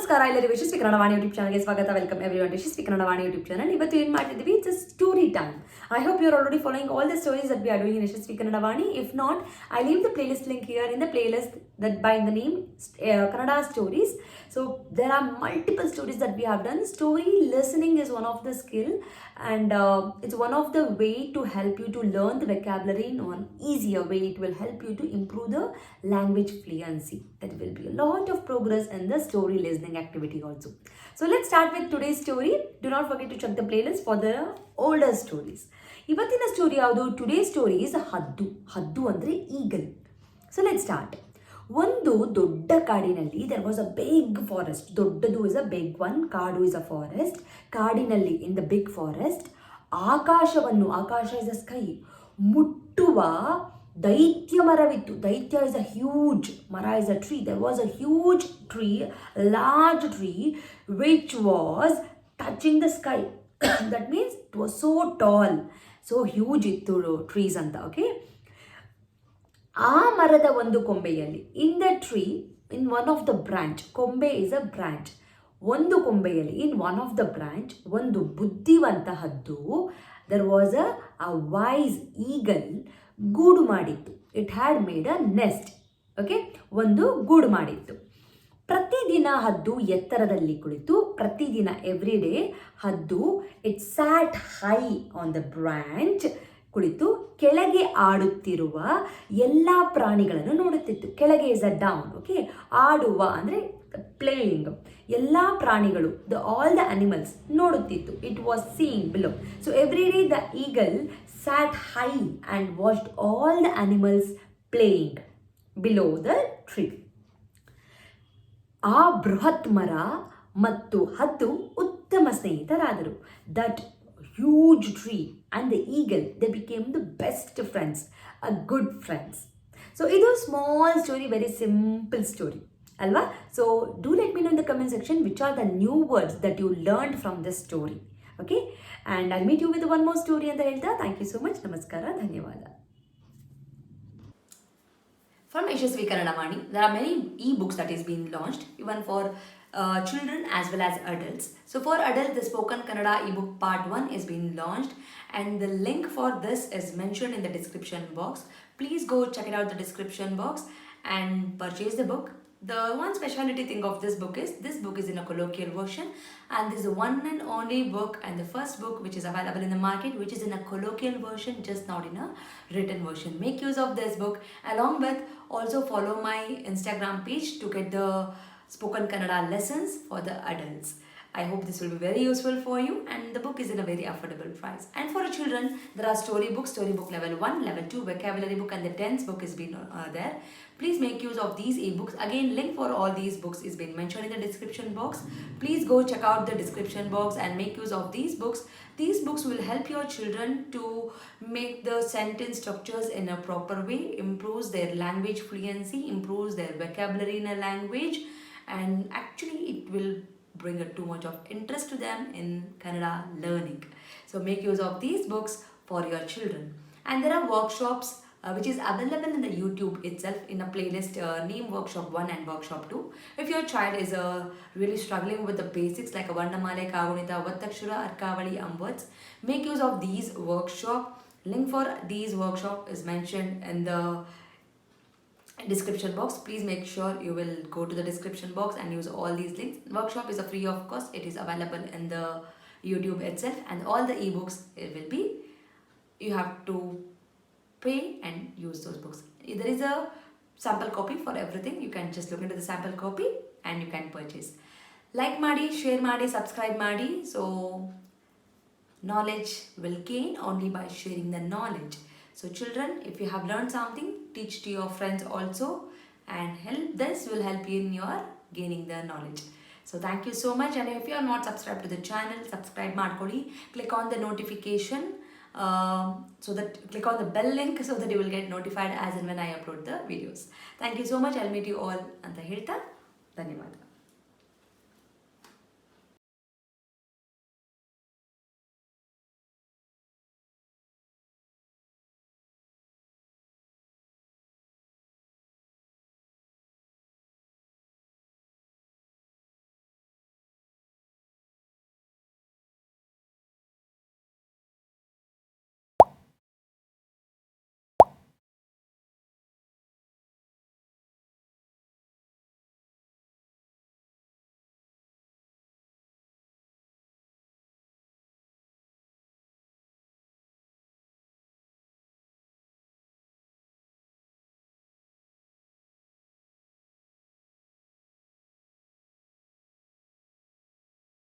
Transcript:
ನಮಸ್ಕಾರ ಎಲ್ಲರಿಗೂ ಯಶಸ್ವಿ ಕನ್ನಡ ವಾಣಿ ಯೂಟ್ಯೂಬ್ ಚಾನಲ್ಗೆ ಸ್ವಾಗತ. Welcome everyone. Yashasvi Kannada Vani YouTube channel. ಇವತ್ತು ಏನು ಮಾಡ್ತಿದ್ದೀವಿ? It's a story time. I hope you're already following all the stories that we are doing in Yashaswi Kannada Vaani. If not, I leave the playlist link here in the playlist that by the name Kannada Stories. So there are multiple stories that we have done. Story listening is one of the skill, and it's one of the way to help you to learn the vocabulary in one easier way. It will help you to improve the language fluency. There will be a lot of progress in the story listening activity also. So let's start with today's story. Do not forget to check the playlist for the older stories. ಇವತ್ತಿನ story ಯಾವುದು? Today story is ಹದ್ದು. ಹದ್ದು ಅಂದರೆ eagle. So let start. ಒಂದು ದೊಡ್ಡ ಕಾಡಿನಲ್ಲಿ there was a big forest. ದೊಡ್ಡದು is a big one, ಕಾಡು ಇಸ್ ಅ ಫಾರೆಸ್ಟ್. ಕಾಡಿನಲ್ಲಿ ಇನ್ ದ ಬಿಗ್ ಫಾರೆಸ್ಟ್ ಆಕಾಶವನ್ನು, ಆಕಾಶ ಇಸ್ ಅ ಸ್ಕೈ, ಮುಟ್ಟುವ ದೈತ್ಯ ಮರವಿತ್ತು. ದೈತ್ಯ ಇಸ್ ಅ ಹ್ಯೂಜ್, ಮರ is a tree. There was a huge tree, large tree which was touching the sky. That means it was so tall, so huge ಇತ್ತು trees ಅಂತ. Okay, ಆ ಮರದ ಒಂದು ಕೊಂಬೆಯಲ್ಲಿ, in the tree, in one of the branch, ಕೊಂಬೆ is a branch, ಒಂದು ಕೊಂಬೆಯಲ್ಲಿ in one of the branch ಒಂದು ಬುದ್ಧಿವಂತ ಹದ್ದು, there was a wise eagle, ಗೂಡು ಮಾಡಿತ್ತು. It had made a nest. Okay, ಒಂದು ಗೂಡು ಮಾಡಿತ್ತು. ಪ್ರತಿದಿನ ಹದ್ದು ಎತ್ತರದಲ್ಲಿ ಕುಳಿತು, ಪ್ರತಿದಿನ ಎವ್ರಿ ಡೇ ಹದ್ದು it sat high on the branch, ಕುಳಿತು ಕೆಳಗೆ ಆಡುತ್ತಿರುವ ಎಲ್ಲ ಪ್ರಾಣಿಗಳನ್ನು ನೋಡುತ್ತಿತ್ತು. ಕೆಳಗೆ ಇಸ್ ಅ ಡೌನ್. ಓಕೆ, ಆಡುವ ಅಂದರೆ ಪ್ಲೇಯಿಂಗ್. ಎಲ್ಲ ಪ್ರಾಣಿಗಳು, ಆಲ್ ದ ಅನಿಮಲ್ಸ್ ನೋಡುತ್ತಿತ್ತು. It was seeing below. So every day the eagle sat high and watched all the animals playing below the tree. ಆ ಬೃಹತ್ ಮರ ಮತ್ತು ಹದ್ದು ಉತ್ತಮ ಸ್ನೇಹಿತರಾದರು. That huge tree and the eagle, they became the best friends, a good friends. So ಇದು small story, very simple story ಅಲ್ವಾ? So do let me know in the comment section which are the new words that you learned from this story. Okay, and I meet you with one more story ಅಂತ ಹೇಳ್ತಾ thank you so much. ನಮಸ್ಕಾರ, ಧನ್ಯವಾದ. From Yashaswi Kannada Vaani, there are many e-books that is being launched, even for children as well as adults. So for adults, the Spoken Kannada ebook part 1 is being launched, and the link for this is mentioned in the description box. Please go check it out, the description box, and purchase the book. The one speciality thing of this book is in a colloquial version, and this is the one and only book and the first book which is available in the market which is in a colloquial version, just not in a written version. Make use of this book. Along with, also follow my Instagram page to get the spoken Kannada lessons for the adults. I hope this will be very useful for you, and the book is in a very affordable price. And for children, there are storybook level 1, level 2, vocabulary book, and the 10th book is been there. Please make use of these ebooks. Again, link for all these books is been mentioned in the description box. Please go check out the description box and make use of these books. These books will help your children to make the sentence structures in a proper way, improves their language fluency, improves their vocabulary in a language, and actually it will bring too much of interest to them in Kannada learning. So make use of these books for your children. And there are workshops which is available in the YouTube itself in a playlist name Workshop 1 and Workshop 2. If your child is really struggling with the basics like a Varnamale, Kagunita, Vattakshura, Arkavali, words, make use of these workshop. Link for these workshop is mentioned in the description box. Please make sure you will go to the description box and use all these links. Workshop is a free of cost. It is available in the YouTube itself, and all the ebooks, it will be, you have to pay and use those books. There is a sample copy for everything. You can just look into the sample copy and you can purchase. Like ಮಾಡಿ, share ಮಾಡಿ, subscribe ಮಾಡಿ. So knowledge will gain only by sharing the knowledge. So children, if you have learned something, teach to your friends also, and this will help you in your gaining the knowledge. So thank you so much, and if you are not subscribed to the channel, subscribe ಮಾಡ್ಕೊಳ್ಳಿ. Click on the notification, so that click on the bell link so that you will get notified as and when I upload the videos. Thank you so much. I'll meet you all ಅಂತ ಹೇಳ್ತಾ ಧನ್ಯವಾದ.